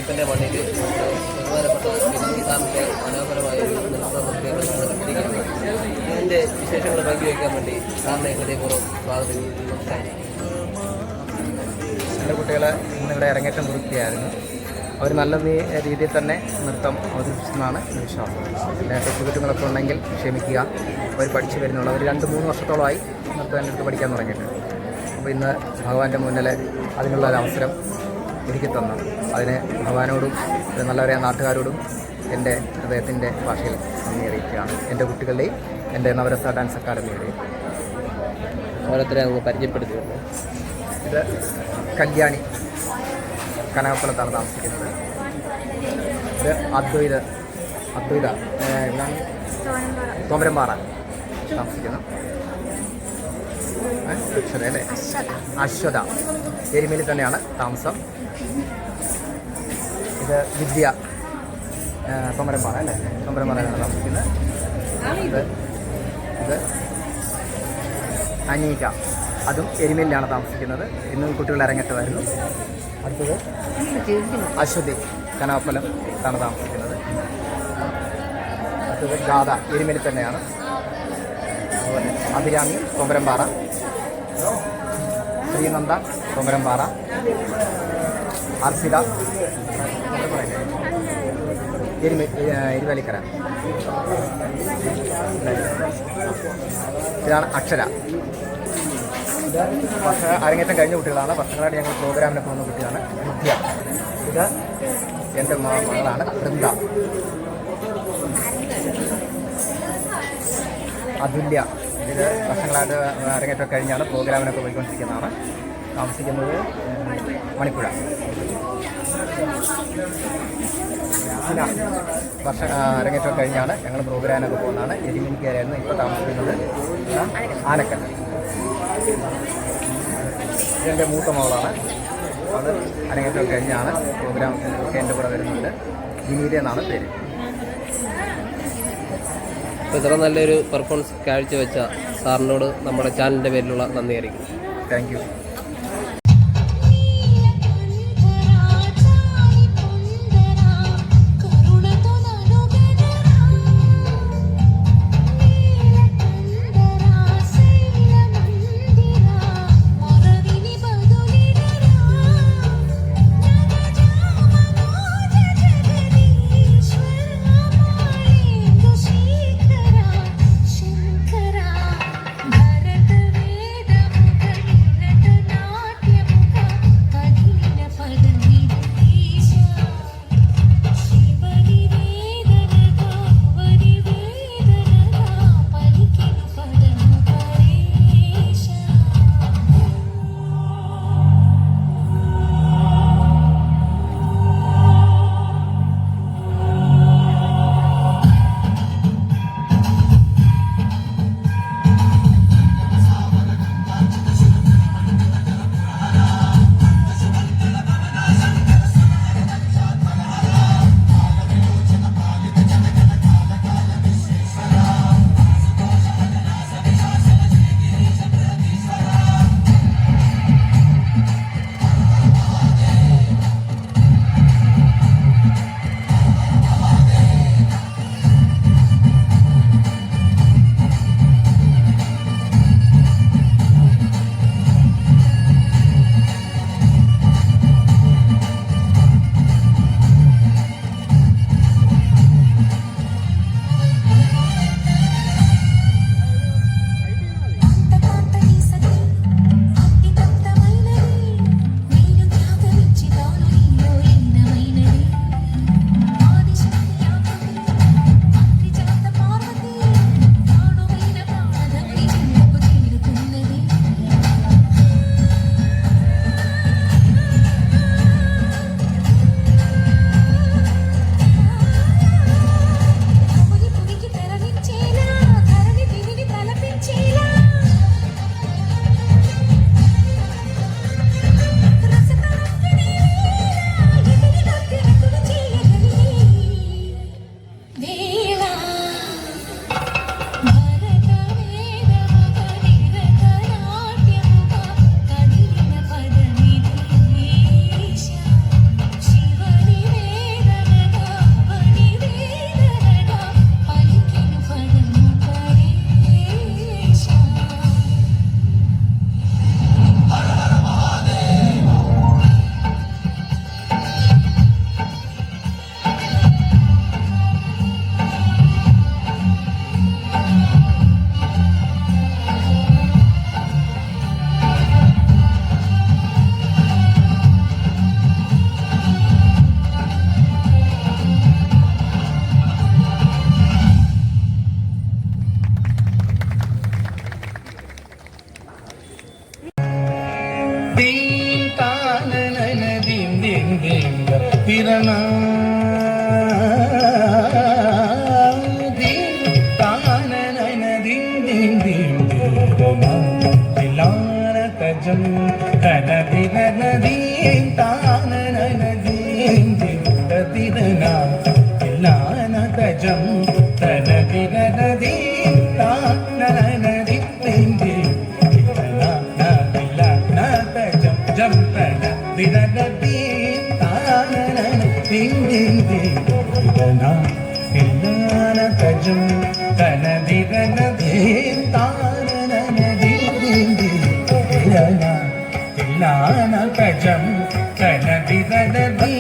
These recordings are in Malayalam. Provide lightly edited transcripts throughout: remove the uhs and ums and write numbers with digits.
അയ്യപ്പൻ്റെ മണ്ണിൽ ബഹുമാനപ്പെട്ട സാറിൻ്റെ മനോഹരമായ നൃത്തം ഇതിൻ്റെ വിശേഷങ്ങൾ പങ്കുവയ്ക്കാൻ വേണ്ടി സാറിനെ ഹൃദയപൂർവ്വം സ്വാഗതം ചെയ്യുന്നു. എൻ്റെ കുട്ടികൾ ഇന്നിവിടെ അരങ്ങേറ്റം കുറിക്കുകയായിരുന്നു. അവർ നല്ല രീതിയിൽ തന്നെ നൃത്തം അവതരിപ്പിച്ചെന്നാണ് വിശ്വാസം. പിന്നെ തെറ്റുകുറ്റങ്ങളൊക്കെ ഉണ്ടെങ്കിൽ ക്ഷമിക്കുക. അവർ പഠിച്ചു വരുന്നുള്ളൂ. അവർ 2-3 വർഷത്തോളമായി നൃത്തം എൻ്റെ അടുത്ത് പഠിക്കാൻ തുടങ്ങിയിട്ടുണ്ട്. അപ്പോൾ ഇന്ന് ഭഗവാന്റെ മുന്നിൽ അതിനുള്ള ഒരു അവസരം ഒരുക്കി തന്നു. അതിന് ഭഗവാനോടും നല്ലവരായ നാട്ടുകാരോടും എൻ്റെ ഹൃദയത്തിൻ്റെ ഭാഷയിൽ നന്ദി അറിയിക്കുകയാണ്. എൻ്റെ കുട്ടികളുടെയും എൻ്റെ നവരസ ഡാൻസ് അക്കാദമിയുടെയും. ഓരോരുത്തരെ അങ്ങ് പരിചയപ്പെടുത്തിയിരുന്നു. ഇത് കല്യാണി കനകപ്പുറത്താണ് താമസിക്കുന്നത്. ഇത് അദ്വൈത തോമരമ്പാറ താമസിക്കുന്നു. അല്ലേ അശ്വത എരുമേലി തന്നെയാണ് താമസം. ഇത് വിദ്യ തോമരമ്പാറ അല്ലേ തോമരമ്പാറയാണ് താമസിക്കുന്നത്. ഇത് അനീക, അതും എരുമേലിലാണ് താമസിക്കുന്നത്. ഇന്ന് കുട്ടികൾ അരങ്ങേറ്റമായിരുന്നു. അടുത്തത് അശ്വതി കനാപ്പലം ആണ് താമസിക്കുന്നത്. അടുത്തത് ഗാഥ എരുമേലി തന്നെയാണ്. അതുപോലെ അഭിരാമി തോമരമ്പാറ, ശ്രീനന്ദ തോമരമ്പാറ, അർസിത ഇരുവലിക്കര. ഇതാണ് അക്ഷര. അരങ്ങേറ്റം കഴിഞ്ഞ കുട്ടികളാണ്. വർഷങ്ങളായിട്ട് ഞങ്ങൾ പ്രോഗ്രാമിന് പോകുന്ന കുട്ടിയാണ് വിദ്യ. ഇത് എൻ്റെ മകളാണ് വൃന്ദ. അതുല്യ. ഇത് വർഷങ്ങളായിട്ട് അരങ്ങേറ്റം കഴിഞ്ഞാണ് പ്രോഗ്രാമിനൊക്കെ പോയിക്കൊണ്ടിരിക്കുന്നതാണ്. താമസിക്കുന്നത് മണിപ്പുഴ. അരങ്ങേറ്റം കഴിഞ്ഞാണ് ഞങ്ങൾ പ്രോഗ്രാമിനൊക്കെ പോകുന്നതാണ്. എരുമേലിക്കാരായിരുന്നു. ഇപ്പോൾ താമസിക്കുന്നത് ആനക്കൽ. ഇതെൻ്റെ മൂത്ത മകളാണ്. അത് അരങ്ങേറ്റം കഴിഞ്ഞാണ് പ്രോഗ്രാം ഒക്കെ എൻ്റെ കൂടെ വരുന്നുണ്ട്. വിനീത എന്നാണ് പേര്. ഇപ്പോൾ ഇത്ര നല്ലൊരു പെർഫോമൻസ് കാഴ്ചവെച്ച സാറിനോട് നമ്മുടെ ചാനലിൻ്റെ പേരിലുള്ള നന്ദി അറിയിക്കും. Thank you. திரணா தஜம் கனதிர நதீம் தான நதீம் திரனா எல்லான தஜம் தனதிர நதீம் தான நதீம் திரனா நதில தஜம் ஜம் தனதிர நதீம் தான நதீம் திரனா எல்லான தஜம் தனதிர நதீம் தான நதீம் தில்லான கஜம் கனதிரதி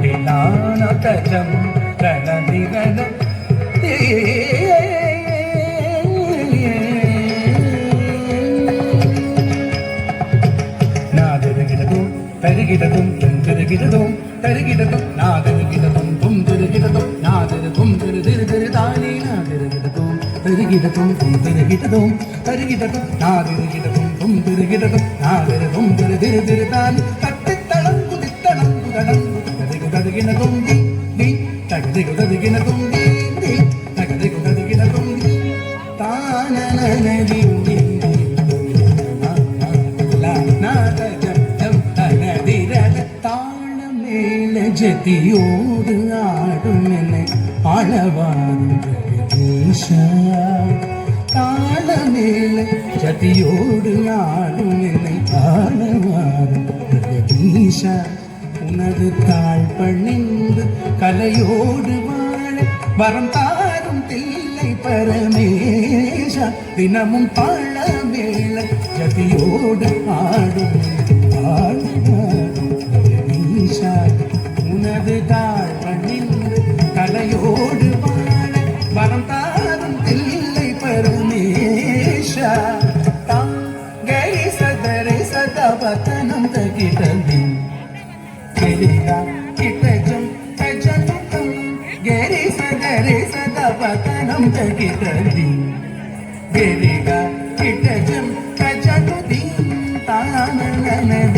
தில்லான கஜம் தருகிடதும் திருகிடதும் தருகிடதும் நாதருகிடதும் தும் திருகிடதும் நாதருகும் திரு திரு திரு தானே நாதருகிடதும் தருகிடதும் திருகிடதும் தருகிடதும் நாதருகிடதும் தும் திருகிடதும் நாதருகும் திரு திரு திரு தானே தட்டித்தளம் குதித்தளம் குதளம் தகதிகு ததுகினதும் தி தி தகதிகு ததுகினதும் தி தி தகதிகு ததுகினதும் தி தானனதி ஜதியோடு ஆடும் என்னை ஆளவாரும் ஜெகதீஷா தாளமேல ஜதியோடு ஆடும் என்னை ஆளவாரும் ஜெகதீஷா உனது தாழ் பணிந்து கலையோடு வாழ வரம் தாரும் தில்லை பரமேஷா தினமும் தாளமேல ஜதியோடு ஆடும் ஆளவாரும் ஜெகதீஷா உனது தாழ் பணிந்து கலையோடு வாழ வரம் தாரும் தில்லை பரமேஷா தாங்கை சதரை சதவதனம் தகிடதி கெரிதா கிட்டஜம் கஜனும் கெரி சதரை சதவதனம் தகிடதி கெரிதா கிட்டஜம் கஜனுதி தானனதி